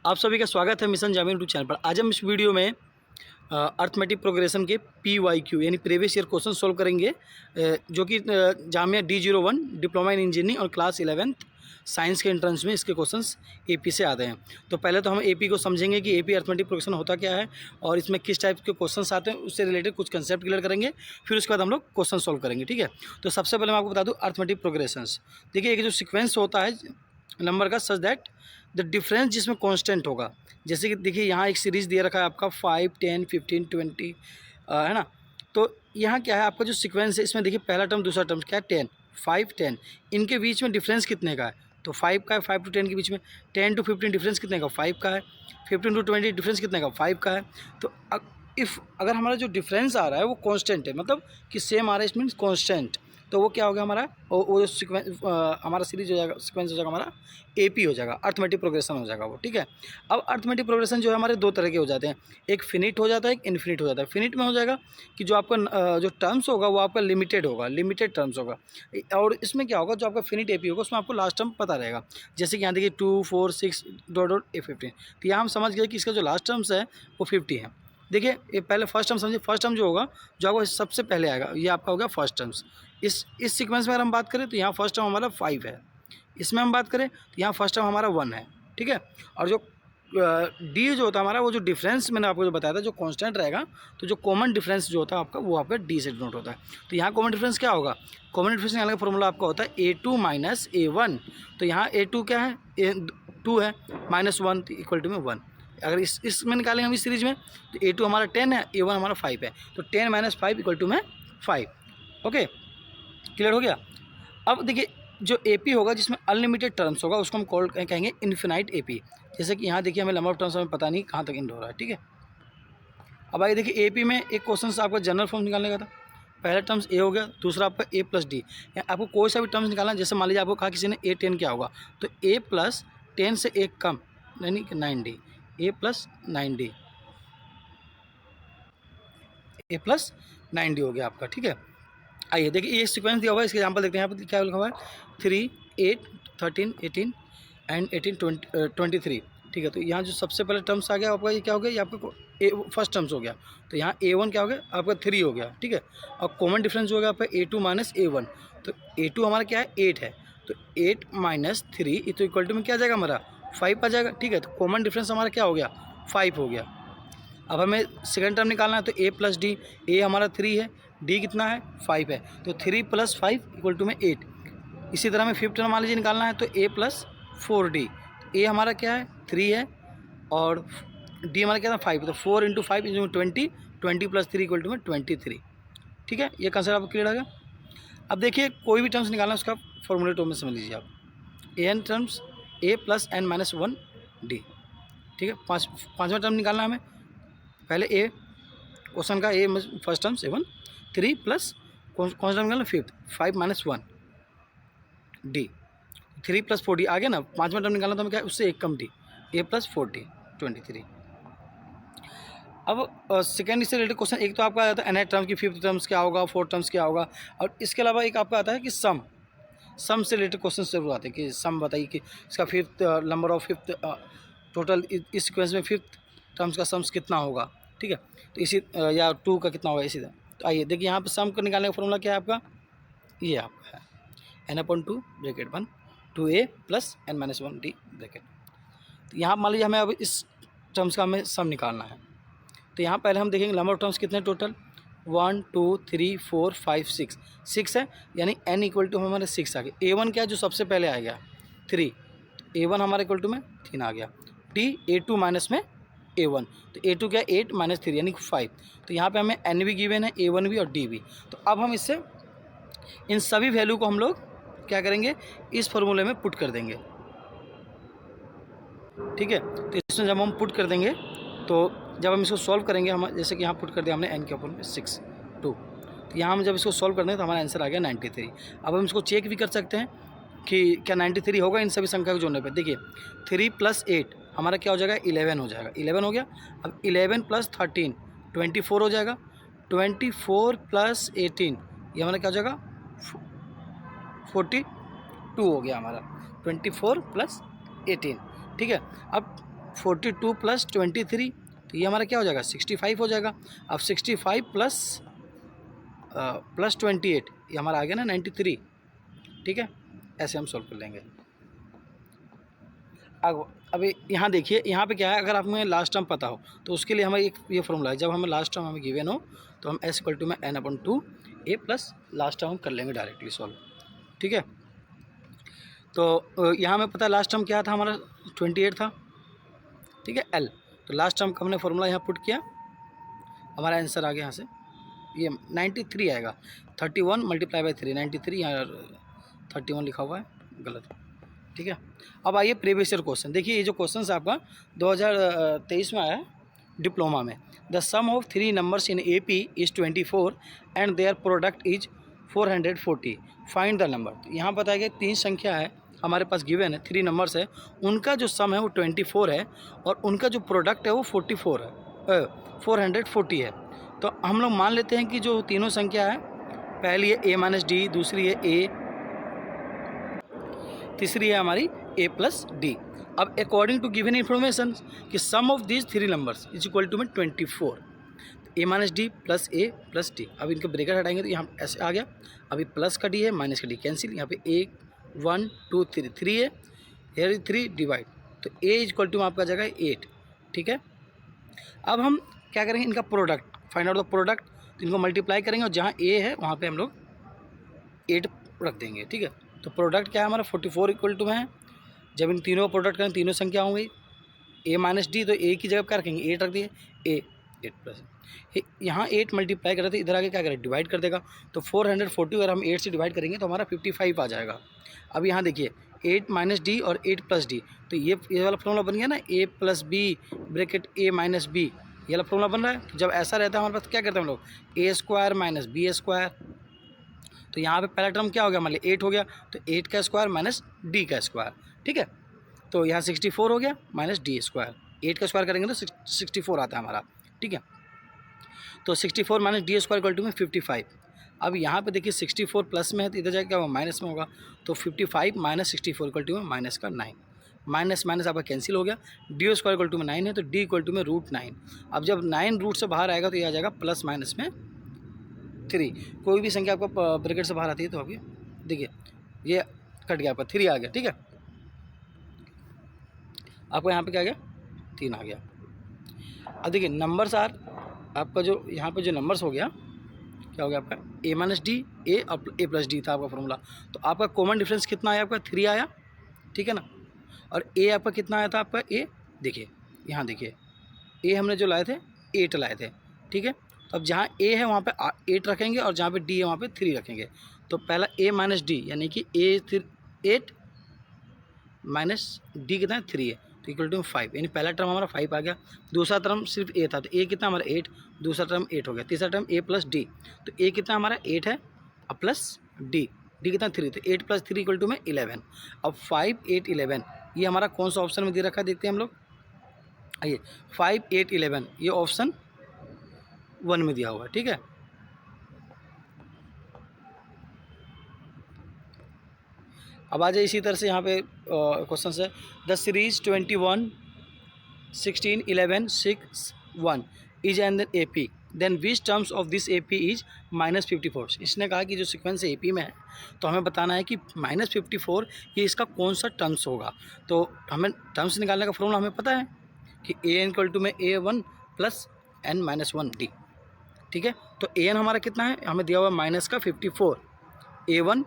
आप सभी का स्वागत है मिशन जामिन यूट्यूब चैनल पर। आज हम इस वीडियो में अर्थमेटिक प्रोग्रेशन के PYQ यानी प्रीवियस ईयर क्वेश्चन सोल्व करेंगे, जो कि Jamia D01 diploma in engineering और क्लास 11th साइंस के एंट्रेंस में इसके क्वेश्चंस AP से आते हैं। तो पहले तो हम AP को समझेंगे कि AP अर्थमेटिक प्रोग्रेशन होता क्या है और इसमें किस टाइप के क्वेश्चंस आते हैं, उससे रिलेटेड कुछ कंसेप्ट क्लियर करेंगे। फिर उसके बाद हम लोग क्वेश्चन सोल्व करेंगे, ठीक है। तो सबसे पहले मैं आपको बता दूँ अर्थमेटिक प्रोग्रेशंस। देखिए, एक जो सिक्वेंस होता है नंबर का, सच दैट द डिफरेंस जिसमें कांस्टेंट होगा। जैसे कि देखिए, यहाँ एक सीरीज़ दिया रखा है आपका 5, 10, 15, 20, है ना। तो यहाँ क्या है आपका जो सीक्वेंस है, इसमें देखिए पहला टर्म दूसरा टर्म क्या है 10, 5, 10, इनके बीच में डिफरेंस कितने का है? तो 5 का है। 5 to 10 के बीच में 10 to 15 डिफरेंस कितने का? 5 का है। 15 to 20 डिफरेंस कितने का? 5 का है। तो अगर हमारा जो डिफरेंस आ रहा है वो कांस्टेंट है, मतलब कि सेम आ रहा है, इट मीन्स कांस्टेंट, तो वो क्या हो गया हमारा, वो जो सीक्वेंस हमारा सीरीज हो जाएगा, सीक्वेंस हो जाएगा हमारा AP हो जाएगा, अर्थमेटिक प्रोग्रेशन हो जाएगा वो, ठीक है। अब अर्थमेटिक प्रोग्रेशन जो है हमारे दो तरह के हो जाते हैं, एक फिनिट हो जाता है, एक इन्फिनिट हो जाता है। फिनिट में हो जाएगा कि जो आपका जो टर्म्स होगा वो आपका लिमिटेड होगा, लिमिटेड टर्म्स होगा। और इसमें क्या होगा, जो आपका फिनिट AP होगा उसमें आपको लास्ट टर्म पता रहेगा। जैसे कि यहाँ देखिए 2, 4, 6 डॉट A15, तो यहाँ हम समझ गए कि इसका जो लास्ट टर्म्स है वो 50 है। देखिए, ये पहले फर्स्ट टर्म समझिए। फर्स्ट टर्म जो होगा, जो आपको सबसे पहले आएगा, ये आपका हो गया फर्स्ट टर्म्स। इस सीक्वेंस में अगर हम बात करें तो यहाँ फर्स्ट टर्म हमारा 5 है। इसमें हम बात करें तो यहाँ फर्स्ट टर्म हमारा 1 है, ठीक है। और जो डी जो होता है हमारा, वो जो डिफरेंस मैंने आपको जो बताया था, जो कांस्टेंट रहेगा, तो जो कॉमन डिफरेंस जो होता है आपका, वो आपका डी से डिनोट होता है। तो यहाँ कॉमन डिफरेंस क्या होगा? कॉमन डिफरेंस निकालने का फॉर्मूला आपका होता है A2 माइनस A1। तो यहाँ A2 क्या है? 2 है, -1 इक्वल टू में 1। अगर इसमें निकालेंगे हम इस सीरीज में, तो A2 हमारा 10 है, A1 हमारा 5 है, तो 10 माइनस 5 इक्वल टू में 5। ओके, क्लियर हो गया। अब देखिए, जो AP होगा जिसमें अनलिमिटेड टर्म्स होगा, उसको हम कहेंगे इन्फिनाइट AP। जैसे कि यहाँ देखिए, हमें नंबर ऑफ टर्म्स हमें पता नहीं कहाँ तक एंड हो रहा है, ठीक है। अब आइए देखिए, AP में एक क्वेश्चन से आपका जनरल फॉर्म निकालने का था। पहला टर्म्स A हो गया, दूसरा आपका A प्लस D। आपको कोई सा भी टर्म्स निकालना है, जैसे मान लीजिए आपको कहा किसी ने A10 क्या होगा, तो A प्लस 10 से एक कम, यानी कि 9D, A plus 9D, A plus 9D हो गया आपका, ठीक है। आइए देखिए, ये सीक्वेंस दिया हुआ है, इसके एग्जांपल देखते हैं। यहाँ पर क्या लिखा हुआ है? 3, 8, 13, 18 एंड 18, 23, ठीक है। तो यहाँ जो सबसे पहले टर्म्स आ गया आपका, ये क्या हो गया? ये आपका फर्स्ट टर्म्स हो गया। तो यहाँ A1 क्या हो गया? आपका 3 हो गया, ठीक है। और कॉमन डिफरेंस जो हो गया आपका A2 माइनस A1। तो A2 हमारा क्या है? 8 है, तो 8 माइनस 3 तो इक्वल टू में क्या आ जाएगा हमारा? 5 आ जाएगा, ठीक है। तो कॉमन डिफरेंस हमारा क्या हो गया? 5 हो गया। अब हमें सेकंड टर्म निकालना है, तो A प्लस डी। A हमारा 3 है, D कितना है? 5 है, तो 3 प्लस 5 इक्वल टू में 8। इसी तरह हमें फिफ्थ टर्म मान लीजिए निकालना है, तो A प्लस 4D। A हमारा क्या है? 3 है, और D हमारा क्या था? 5, तो 4 into 5 into 20, 20 plus 3 equal to में 23, ठीक है। ये कंसेप्ट आपको क्लियर आ गया। अब देखिए, कोई भी टर्म्स निकालना है उसका फॉर्मूले टर्म में समझ लीजिए आप। In terms A plus n minus 1D, ठीक है। पाँचवा टर्म निकालना है हमें। पहले A क्वेश्चन का A फर्स्ट टर्म 7, 3 प्लस कौन सा टर्म निकालना? Fifth, 5 minus 1D, 3 plus 4D आ गया ना। पाँचवा टर्म निकालना तो हमें क्या है? उससे एक कम D, A प्लस 4D, 23। अब सेकेंड इससे रिलेटेड क्वेश्चन, एक तो आपका आता है nth टर्म की फिफ्थ टर्म्स क्या होगा, फोर्थ टर्म्स क्या होगा, और इसके अलावा एक आपका आता है कि सम से रिलेटेड क्वेश्चन जरूर आते हैं कि सम बताइए कि इसका fifth number of fifth total इस सीक्वेंस में फिफ्थ टर्म्स का सम्स कितना होगा, ठीक है। तो इसी या 2 का कितना होगा, इसी तरह। तो आइए देखिए, यहाँ पर सम को निकालने का फॉर्मूला क्या है आपका? ये आपका है n/2 bracket 1 2A plus n minus 1D bracket. तो यहाँ मान लीजिए हमें अब इस टर्म्स का हमें सम निकालना है। तो यहाँ पहले हम देखेंगे नंबर ऑफ टर्म्स कितने टोटल, 1, 2, 3, 4, 5, 6 है, यानी n इक्वल टू हमारे 6 आ गया। A1 क्या है? जो सबसे पहले आ गया 3, A1 हमारे इक्वल टू में 3 आ गया। D A2 माइनस में A1, तो A2 क्या है? 8 माइनस 3 यानी 5। तो यहाँ पे हमें n भी गिवन है, A1 भी और D भी। तो अब हम इससे इन सभी वैल्यू को हम लोग क्या करेंगे? इस फॉर्मूले में पुट कर देंगे, ठीक है। तो इसमें जब हम पुट कर देंगे, तो जब हम इसको सॉल्व करेंगे, हम जैसे कि यहाँ पुट कर दिया हमने n के ऊपर में 6, 2, तो यहाँ हम जब इसको सॉल्व कर देंगे तो हमारा आंसर आ गया 93। अब हम इसको चेक भी कर सकते हैं कि क्या 93 होगा इन सभी संख्या को जोड़ने पर। देखिए, 3 प्लस 8 हमारा क्या हो जाएगा? 11 हो जाएगा। 11 हो गया। अब 11 प्लस 13 24 हो जाएगा। 24 प्लस 18 ये हमारा क्या हो जाएगा? 42 हो गया हमारा। 24 प्लस 18, ठीक है। अब 42 प्लस 23, तो ये हमारा क्या हो जाएगा 65 हो जाएगा। अब 65 प्लस 28, ये हमारा आ गया ना 93, ठीक है। ऐसे हम सॉल्व कर लेंगे। अब अभी यहाँ देखिए, यहाँ पे क्या है, अगर आपको लास्ट टर्म पता हो तो उसके लिए हमें एक ये फॉर्मूला है, जब हमें लास्ट टर्म हमें गिवन हो तो हम s इक्वल टू में n/2 a plus last term हम कर लेंगे डायरेक्टली सॉल्व, ठीक है। तो यहाँ हमें पता है लास्ट टर्म क्या था हमारा 28 था, ठीक है l। तो लास्ट टर्म का हमने फॉर्मूला यहाँ पुट किया, हमारा आंसर आ गया यहाँ से ये 93 आएगा। 31 मल्टीप्लाई बाई 3 93, यहाँ 31 लिखा हुआ है गलत, ठीक है। अब आइए प्रीवियस ईयर क्वेश्चन देखिए। ये जो क्वेश्चन है आपका 2023 में आया है डिप्लोमा में। The sum of 3 numbers in AP is 24 and their product is 440, find the number. तो यहाँ बताया गया 3 संख्या है हमारे पास गिवन है, 3 नंबर्स है, उनका जो सम है वो 24 है और उनका जो प्रोडक्ट है वो 44 है 440 है। तो हम लोग मान लेते हैं कि जो तीनों संख्या है, पहली है a-d, दूसरी है a, तीसरी है हमारी a+d। अब अकॉर्डिंग टू गिवन इन्फॉर्मेशन कि sum of these 3 numbers is equal to में 24, a-d plus a plus d। अब इनके ब्रेकेट हटाएंगे तो यहाँ ऐसे आ गया। अभी प्लस का d है, माइनस का d कैंसिल, यहाँ पे 1 1 2 3 है, हेयर 3 डिवाइड, तो a इक्वल टू में आपका जाएगा 8, ठीक है। अब हम क्या करेंगे, इनका product find out the product, तो इनको मल्टीप्लाई करेंगे और जहाँ a है वहाँ पे हम लोग 8 रख देंगे, ठीक है। तो प्रोडक्ट क्या है हमारा 44 इक्वल टू में है। जब इन तीनों का प्रोडक्ट करें, तीनों संख्या होंगी a-d, तो a की जगह क्या रखेंगे 8 रख दिए, a 8 प्लस यहाँ 8 मल्टीप्लाई कर रहे थे, इधर आके क्या करें डिवाइड कर देगा। तो 440 अगर हम 8 से डिवाइड करेंगे तो हमारा 55 आ जाएगा। अब यहाँ देखिए 8 - d और 8 + d, तो ये वाला फॉर्मूला बन गया ना, a + b bracket a - b, ये वाला फॉर्मूला बन रहा है। तो जब ऐसा रहता है हमारे पास क्या करते हैं हम लोग, a² - b²। तो यहाँ पे पहला टर्म क्या हो गया, मान लिया 8 हो गया, तो 8 का स्क्वायर माइनस d का स्क्वायर, ठीक है। तो यहाँ 64 हो गया माइनस d², 8 का स्क्वायर करेंगे तो 64 आता है हमारा, ठीक है। तो 64 माइनस d² इक्वल टू में 55। अब यहाँ पे देखिए 64 प्लस में है तो इधर जाके क्या होगा माइनस में होगा, तो 55 माइनस 64 इक्वल टू में माइनस का 9, माइनस माइनस आपका कैंसिल हो गया। d² इक्वल टू में 9 है तो d इक्वल टू में √9। अब जब 9 रूट से बाहर आएगा तो ये आ जाएगा प्लस माइनस में 3। कोई भी संख्या आपको ब्रैकेट से बाहर आती है तो अभी देखिए ये कट गया, आपका 3 आ गया, ठीक है। आपको यहाँ पे क्या आ गया 3 आ गया। अब देखिए नंबर्स आर, आपका जो यहाँ पे जो नंबर्स हो गया क्या हो गया आपका a - d, a और a+d था आपका फॉर्मूला। तो आपका कॉमन डिफरेंस कितना आया, आपका 3 आया, ठीक है ना। और a आपका कितना आया था, आपका a देखिए यहाँ देखिए a हमने जो लाए थे 8 लाए थे, ठीक है। तो अब जहाँ a है वहाँ पे 8 रखेंगे और जहाँ पे d है वहाँ पे 3 रखेंगे। तो पहला a - d यानी कि a 8 माइनस d कितना है 3 है, तो इक्वल टू 5, यानी पहला टर्म हमारा 5 आ गया। दूसरा टर्म सिर्फ a था तो a कितना हमारा 8, दूसरा टर्म 8 हो गया। तीसरा टर्म a + d, तो a कितना हमारा 8 है और प्लस d कितना 3, तो 8 + 3 इक्वल टू में 11। अब 5 8 11 ये हमारा कौन सा ऑप्शन में दे रखा है देखते हैं हम लोग। आइए 5 8 11 ये ऑप्शन 1 में दिया हुआ है, ठीक है। अब आ जाए इसी तरह से यहाँ पे क्वेश्चन है the series 21 16 11 6 1 is an AP, then which terms of this AP is -54। इसने कहा कि जो सीक्वेंस AP में है तो हमें बताना है कि -54 ये इसका कौन सा टर्म्स होगा। तो हमें टर्म्स निकालने का फॉर्मूला हमें पता है कि an इक्वल टू में a1 + n - 1d, ठीक है। तो an हमारा कितना है, हमें दिया हुआ माइनस का 54, a1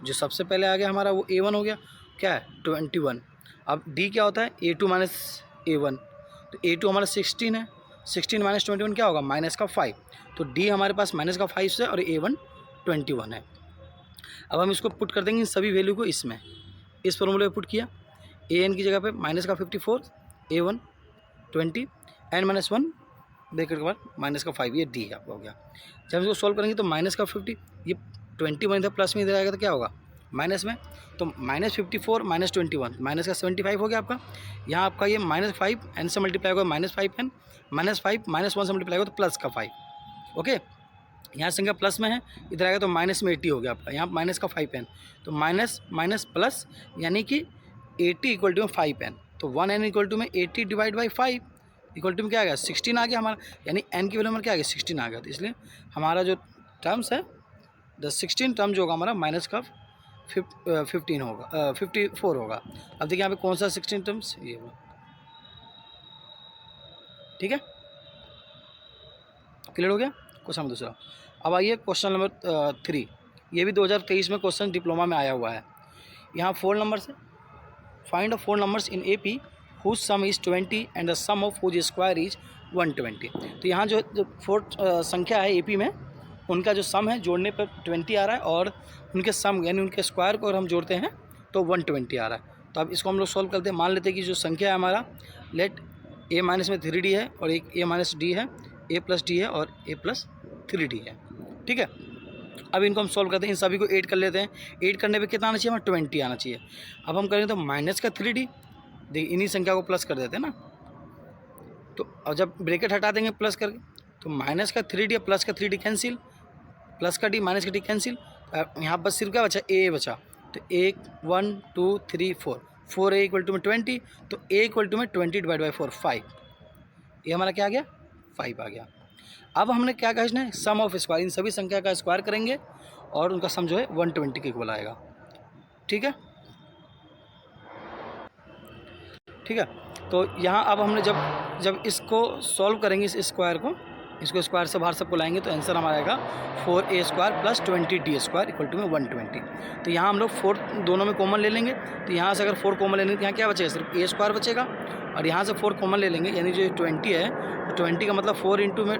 जो सबसे पहले आ गया हमारा वो a1 हो गया, क्या है 21। अब d क्या होता है a2 - a1, तो a2 हमारा 16 है, 16 - 21 क्या होगा माइनस का 5, तो d हमारे पास माइनस का 5 से और a1 21 है। अब हम इसको पुट कर देंगे इन सभी वैल्यू को इसमें, इस फॉर्मूले में पुट किया, an की जगह पे माइनस का 54, a1 20, n - 1 ब्रैकेट के बाद माइनस का 5, ये d है आपका हो गया। जब हम इसको सॉल्व करेंगे तो माइनस का 50, ये 21 इधर प्लस में इधर आएगा तो क्या होगा माइनस में, तो -54 - 21 माइनस का 75 हो गया आपका। यहाँ आपका ये -5 n से मल्टीप्लाई होगा -5n, -5 -1 से मल्टीप्लाई होगा तो प्लस का 5, ओके। यहाँ संख्या प्लस में है, इधर आएगा तो माइनस में 80 हो गया आपका, यहाँ माइनस का 5n, तो माइनस माइनस प्लस यानी कि 80 इक्वल टू 5n, तो 1n इक्वल टू में 80 डिवाइड बाई 5 इक्वल टू में क्या आ गया 16 आ गया हमारा, यानी n की वैल्यू हमारा क्या आ गया 16 आ गया। तो इसलिए हमारा जो टर्म्स है द 16 टर्म जो होगा हमारा माइनस का 15 होगा 54 होगा। अब देखिए यहाँ पे कौन सा 16 टर्म्स, ये होगा, ठीक है, क्लियर हो गया क्वेश्चन नंबर दूसरा। अब आइए क्वेश्चन नंबर 3, ये भी 2023 में क्वेश्चन डिप्लोमा में आया हुआ है। यहाँ 4 नंबर से find 4 numbers in AP whose sum is 20 and the sum of whose square is 120। तो यहाँ जो 4 संख्या है AP में, उनका जो सम है जोड़ने पर 20 आ रहा है, और उनके सम यानी उनके स्क्वायर को अगर हम जोड़ते हैं तो 120 आ रहा है। तो अब इसको हम लोग सॉल्व करते हैं। मान लेते हैं कि जो संख्या है हमारा, लेट A माइनस में 3D है और एक A माइनस D है, A प्लस D है और A प्लस 3D है, ठीक है। अब इनको हम सॉल्व करते हैं, इन सभी को ऐड कर लेते हैं। ऐड करने पे कितना आना चाहिए हमें 20 आना चाहिए। अब हम करेंगे तो माइनस का 3D, देखिए इन्हीं संख्या को प्लस कर देते हैं ना, तो अब जब ब्रैकेट हटा देंगे प्लस करके, तो माइनस का 3D प्लस का 3D कैंसिल, प्लस का D माइनस का D कैंसिल, यहाँ पर सिर्फ क्या बचा A बचा। तो 1 1 2 3 4 4A इक्वल टू में 20, तो A इक्वल टू में 20 डिवाइड बाई 4 5, ये हमारा क्या आ गया 5 आ गया। अब हमने क्या कहा इसने सम ऑफ स्क्वायर, इन सभी संख्या का स्क्वायर करेंगे और उनका सम जो है 120 के इक्वल आएगा, ठीक है, ठीक है। तो यहाँ अब हमने जब इसको सॉल्व करेंगे इस स्क्वायर को, इसको स्क्वायर से बाहर सबको लाएंगे, तो आंसर हमारा आएगा 4A square plus 20D square equal to में 120। तो यहाँ हम लोग 4 दोनों में कॉमन ले लेंगे, तो यहाँ से अगर 4 कॉमन ले लेंगे तो यहाँ क्या बचेगा सिर्फ A स्क्वायर बचेगा, और यहाँ से 4 कॉमन ले लेंगे, यानी जो 20 है तो 20 का मतलब 4 इंटू में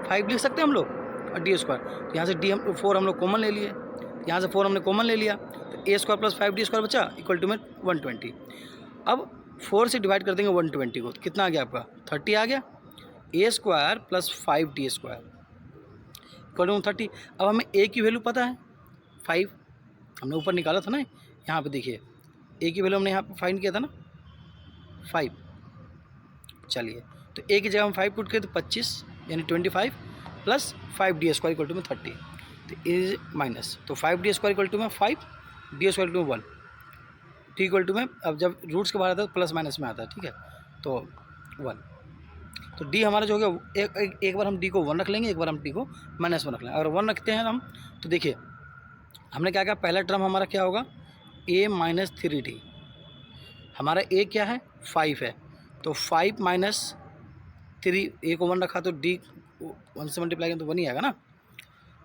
5 लिख सकते हैं हम लोग, और D स्क्वायर, तो यहाँ से D 4 हम लोग कॉमन ले लिए, यहाँ से 4 हमने कॉमन ले लिया, तो A square plus 5D square बचा इक्वल टू में 120। अब 4 से डिवाइड कर देंगे 120 को, तो कितना आ गया आपका 30 आ गया। A square plus 5D square equal to 30। अब हमें A की वैल्यू पता है 5, हमने ऊपर निकाला था ना, यहाँ पे देखिए A की वैल्यू हमने यहाँ पे फाइंड किया था ना 5। चलिए तो A की जगह हम 5 पुट करें तो 25 यानी 25 plus 5D square equal to में 30, तो इज माइनस, तो 5D स्क्वायर इक्वल टू में 5, D स्क्वायर इक्वल टू में 1, T इक्वल टू में, अब जब रूट्स के बाहर आता है तो प्लस माइनस में आता है, ठीक है, तो 1। तो D हमारा जो हो गया, एक बार हम D को 1 रख लेंगे, एक बार हम D को माइनस 1 रख लेंगे। अगर 1 रखते हैं हम तो देखिए हमने क्या कहा, पहला टर्म हमारा क्या होगा A माइनस 3D, हमारा A क्या है 5 है, तो 5 माइनस 3, A को 1 रखा तो D 1 से मल्टीप्लाई करें तो 1 ही आएगा ना,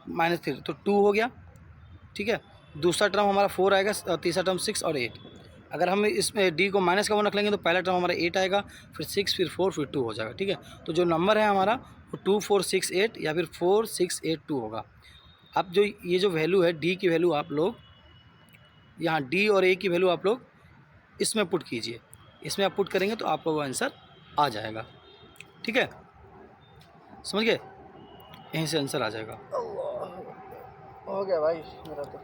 माइनस 3 तो 2 हो गया, ठीक है। दूसरा टर्म हमारा 4 आएगा, तीसरा टर्म 6 और 8। अगर हम इसमें D को माइनस का 1 रख लेंगे तो पहला टर्म हमारा 8 आएगा, फिर 6 फिर 4 फिर 2 हो जाएगा, ठीक है। तो जो नंबर है हमारा वो 2 4 6 8 या फिर 4 6 8 2 होगा। अब जो ये जो वैल्यू है D की वैल्यू आप लोग यहाँ D और A की वैल्यू आप लोग इसमें पुट कीजिए, इसमें आप पुट करेंगे तो आपका वो आंसर आ जाएगा, ठीक है, समझ गए, यहीं से आंसर आ जाएगा। हो गया भाई मेरा तो।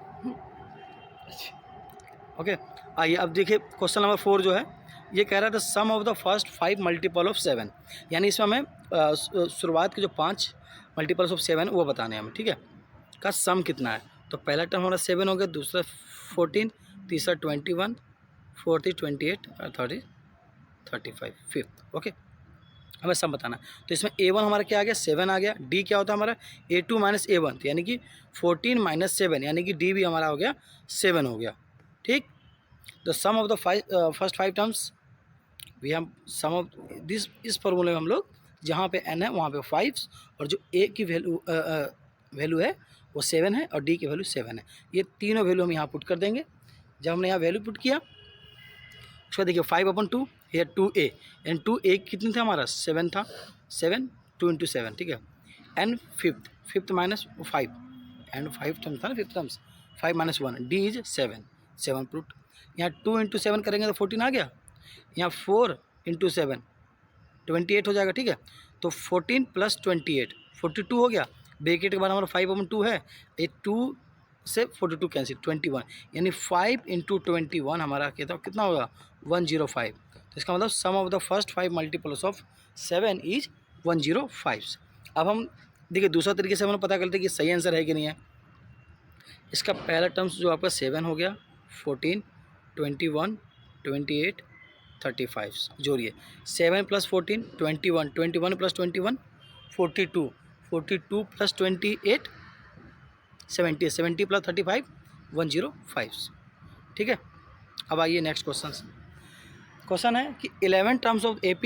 ओके, आइए अब देखिए क्वेश्चन नंबर 4 जो है ये कह रहा था sum of the first 5 multiple of 7, यानी इसमें हमें शुरुआत के जो 5 मल्टीपल्स ऑफ 7 वो बताने हैं हमें, ठीक है, का सम कितना है। तो पहला टर्म हमारा 7 हो गया, दूसरा 14, तीसरा 21, फोर्थ 28 और थर्ड 35, फिफ्थ, ओके, हमें सम बताना है। तो इसमें A1 हमारा क्या आ गया 7 आ गया, D क्या होता है हमारा A2 माइनस A1, यानी कि 14 माइनस 7, यानी कि D भी हमारा हो गया 7 हो गया, ठीक। The sum of the first 5 terms we हम सम ऑफ दिस, इस फॉर्मूले में हम लोग जहाँ पे n है वहाँ पे 5 और जो A की वैल्यू है वो 7 है और D की वैल्यू 7 है, ये तीनों वैल्यू हम यहाँ पुट कर देंगे। जब हमने यहाँ वैल्यू पुट किया उसका देखिए 5/2 या 2A, यानी 2A कितने थे हमारा 7 था, 7 2 इंटू 7, ठीक है, and fifth minus 5 and 5 terms था ना, fifth terms 5 minus 1, D is 7 put, यहाँ 2 इंटू 7 करेंगे तो 14 आ गया, यहाँ 4 इंटू 7 28 हो जाएगा, ठीक है। तो 14 प्लस 28 42 हो गया, ब्रैकेट के बाद हमारा 5/2 है, ये 2 से 42 कैंसिल 21, यानी 5 इंटू 21 हमारा कितना होगा 105। तो इसका मतलब sum of the first 5 multiples of 7 is 105। अब हम देखिए दूसरा तरीके से हम पता करते हैं कि सही आंसर है कि नहीं है। इसका पहला टर्म्स जो आपका 7 हो गया, 14 21 28 35 जोड़िए, 7 + 14 21, 21 + 21 42, 42 + 28 70, 70 + 35 105। ठीक है, अब आइए नेक्स्ट क्वेश्चन है कि 11 टर्म्स ऑफ AP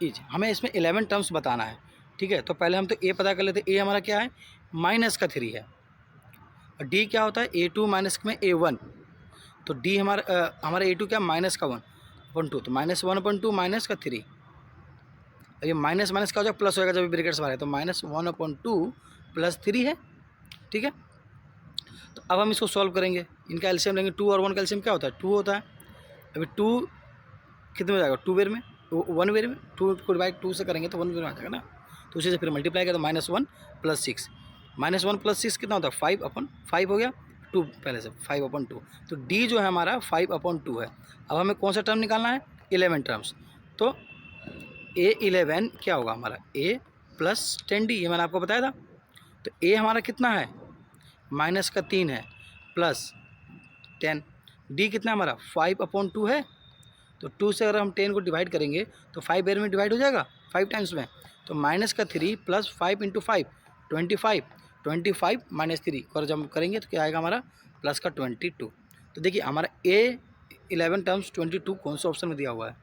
इज, हमें इसमें 11 टर्म्स बताना है। ठीक है, तो पहले हम तो ए पता कर लेते हैं। ए हमारा क्या है, -3 है, और डी क्या होता है, A2 माइनस में A1, तो डी हमारा A2 क्या, -1/2, तो -1/2 -3, ये माइनस माइनस क्या हो जाएगा, प्लस होएगा जब ब्रैकेट्स बाहर है, तो -1/2 + 3 है। ठीक है, तो अब हम इसको सॉल्व करेंगे, इनका एलसीएम लेंगे। 2 और 1 का एलसीएम क्या होता है, 2 होता है। अभी 2 कितने में जाएगा, 2 वेर में, 1 वेर में, 2 को डिवाइड 2 से करेंगे तो 1 वेर में आ जाएगा ना, तो उसी से फिर मल्टीप्लाई किया तो -1 + 6, -1 + 6 कितना होता है, 5/5 हो गया, 2 पहले से 5/2, तो डी जो है हमारा 5/2 है। अब हमें कौन सा टर्म निकालना है, 11 टर्म्स, तो A11 क्या होगा हमारा, A + 10D, ये मैंने आपको बताया था। तो A हमारा कितना है, -3 है, प्लस 10, D कितना हमारा 5/2 है, तो 2 से अगर हम 10 को डिवाइड करेंगे तो 5 बार में डिवाइड हो जाएगा, 5 टाइम्स में, तो -3 + 5 × 5 25, 25 - 3 और जब हम करेंगे तो क्या आएगा हमारा, +22। तो देखिए हमारा A11 टर्म्स 22 कौन सा ऑप्शन में दिया हुआ है,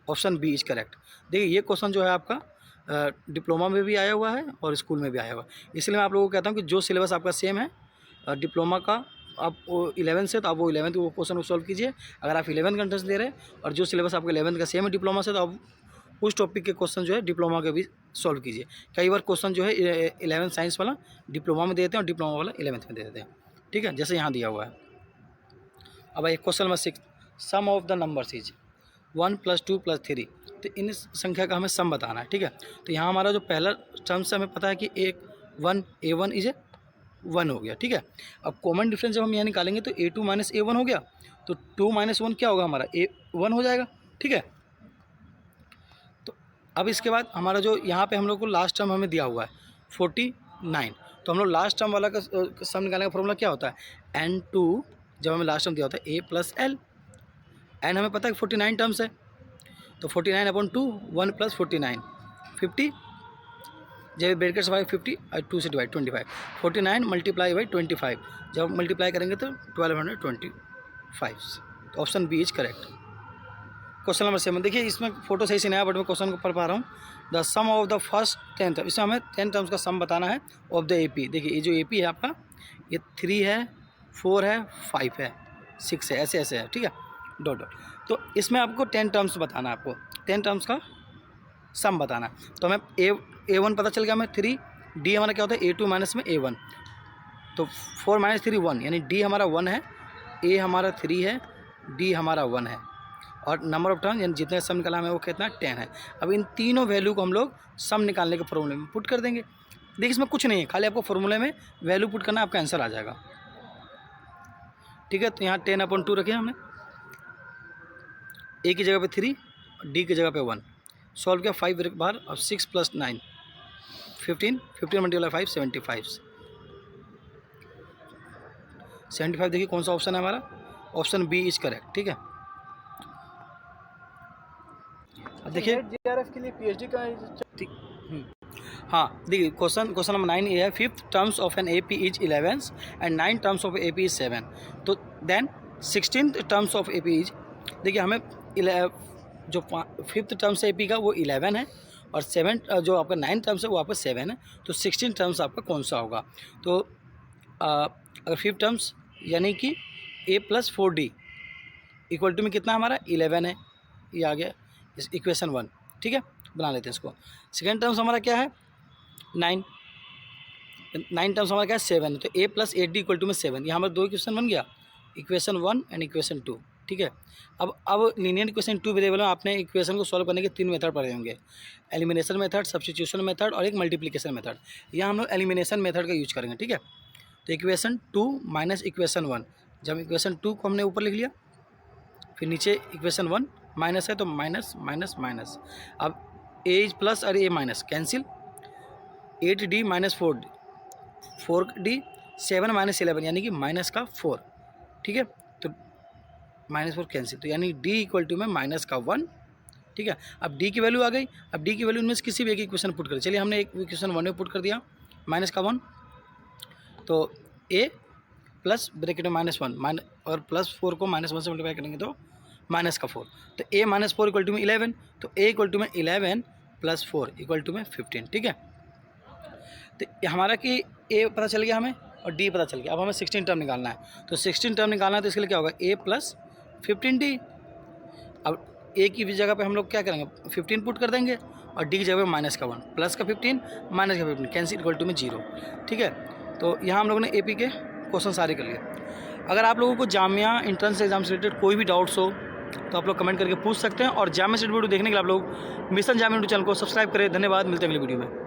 ऑप्शन बी इज करेक्ट। देखिए ये क्वेश्चन जो है आपका डिप्लोमा में भी आया हुआ है और स्कूल में भी आया हुआ है, इसलिए मैं आप लोगों को कहता हूँ कि जो सिलेबस आपका सेम है डिप्लोमा का, आप वो 11 से, तो आप वो 11th वो क्वेश्चन को सॉल्व कीजिए। अगर आप 11th का इंटरेस्ट दे रहे हैं और जो सिलेबस आपका 11th का सेम है डिप्लोमा से, तो आप उस टॉपिक के क्वेश्चन जो है डिप्लोमा के भी सॉल्व कीजिए। कई बार क्वेश्चन जो है 11th साइंस वाला डिप्लोमा में देते हैं और डिप्लोमा वाला 11th में दे देते हैं। ठीक है, जैसे यहाँ दिया हुआ है। अब एक question number 6, sum of the numbers is 1 + 2 + 3, तो इन संख्या का हमें सम बताना है। ठीक है, तो यहाँ हमारा जो पहला टर्म से हमें पता है कि A1 इज 1 हो गया। ठीक है, अब कॉमन डिफरेंस जब हम यहाँ निकालेंगे तो A2 - A1 हो गया, तो 2 - 1 क्या होगा हमारा, A1 हो जाएगा। ठीक है, तो अब इसके बाद हमारा जो यहाँ पे हम लोग को लास्ट टर्म हमें दिया हुआ है 49, तो हम लोग लास्ट टर्म वाला का सम निकालने का फॉर्मूला क्या होता है, N2, जब हमें लास्ट टर्म दिया होता है A + L, एन हमें पता है 49 टर्म्स है, तो 49/2, 1 + 49 50, जब ब्रैकेट्स बाय 50 और 2 से डिवाइड 25, 49 × 25, जब मल्टीप्लाई करेंगे तो 1225, तो option B is correct. Question number 7, देखिए इसमें फोटो सही से नहीं आया बट मैं क्वेश्चन को पढ़ पा रहा हूँ। The sum of the first 10 term, इसमें हमें 10 टर्म्स का सम बताना है ऑफ द AP। देखिए ये जो AP है आपका, ये 3 है, 4 है, 5 है, 6 है, ऐसे ऐसे है। ठीक है, डॉट डॉट, तो इसमें आपको 10 टर्म्स बताना है, आपको 10 टर्म्स का सम बताना है। तो हमें A1 पता चल गया हमें 3, D हमारा क्या होता है A2 माइनस में A1, तो 4 - 3 1, यानी D हमारा 1 है, A हमारा 3 है, D हमारा 1 है, और नंबर ऑफ टर्म यानी जितने सम निकाला हमें वो कितना 10 है। अब इन तीनों वैल्यू को हम लोग सम निकालने के फॉर्मूले में पुट कर देंगे। देखिए इसमें कुछ नहीं है, खाली आपको फॉर्मूले में वैल्यू पुट करना, आपका आंसर आ जाएगा। ठीक है, तो यहाँ 10/2 रखे हमने, A की जगह पे 3, D की जगह पे 1, सॉल्व किया 5 बार, अब 6 + 9 15, 15 × 5 75, 75। देखिए कौन सा ऑप्शन है हमारा, ऑप्शन बी इज करेक्ट। ठीक है, अब देखिए JRF के लिए PhD का ठीक, हाँ देखिए क्वेश्चन नंबर 9 ये है, 5th terms of an AP is 11 and 9 terms of AP is 7, तो then 16th terms of AP is, देखिए हमें जो 5th टर्म्स है AP का वो 11 है, और 7 जो आपका 9 टर्म्स है वो आपका 7 है, तो 16 टर्म्स आपका कौन सा होगा। तो अगर 5th टर्म्स यानी कि A + 4D इक्वल टू में कितना हमारा 11 है, ये आ गया इस इक्वेशन 1। ठीक है, बना लेते हैं इसको। सेकेंड टर्म्स हमारा क्या है 9 टर्म्स हमारा क्या है 7, तो A + 8D इक्वल टू में 7, यहाँ हमारा 2 इक्वेशन बन गया, इक्वेशन 1 एंड इक्वेशन 2। ठीक है, अब लीनियर इक्वेशन 2 वेरिएबल में आपने इक्वेशन को सॉल्व करने के 3 मेथड पढ़े होंगे, एलिमिनेशन मेथड, सब्स्टिट्यूशन मेथड और एक मल्टीप्लिकेशन मेथड। यहाँ हम लोग एलिमिनेशन मेथड का यूज करेंगे। ठीक है, तो इक्वेशन 2 - इक्वेशन 1, जब इक्वेशन 2 को हमने ऊपर लिख लिया, फिर नीचे इक्वेशन 1 माइनस है तो माइनस माइनस माइनस, अब A प्लस और A minus cancel, 8D - 4D, 4D, 7 - 11 यानी कि माइनस का 4, ठीक है, तो -4 कैंसिल, तो यानी d इक्वल टू में -1, ठीक है। अब d की वैल्यू आ गई, अब d की वैल्यू इनमें से किसी भी एक इक्वेशन पुट करें। चलिए हमने एक इक्वेशन 1 में पुट कर दिया -1, तो a प्लस ब्रैकेट में -1 और +4 को -1 से मल्टीप्लाई करेंगे तो -4, तो a -4 इक्वल टू में 11, तो a इक्वल टू में 11 + 4 इक्वल टू में 15, ठीक है। तो हमारा कि a पता चल गया हमें और d पता चल गया। अब हमें 16 टर्म निकालना है, तो 16 टर्म निकालना है तो इसके लिए क्या होगा, a + 15d। अब a की जगह पे हम लोग क्या करेंगे, 15 पुट कर देंगे और d की जगह पे -1 प्लस का 15 माइनस का 15 कैंसिल इक्वल टू में 0, ठीक है। तो यहाँ हम लोगों ने AP के क्वेश्चन सारे कर लिए। अगर आप लोगों को जामिया एंट्रेंस एग्जाम से रिलेटेड कोई भी डाउट्स हो तो आप लोग कमेंट करके पूछ सकते हैं, और जामिया से वीडियो देखने के लिए आप लोग मिशन जामिया यूट्यूब चैनल को सब्सक्राइब करें। धन्यवाद, मिलते हैं अगली वीडियो में।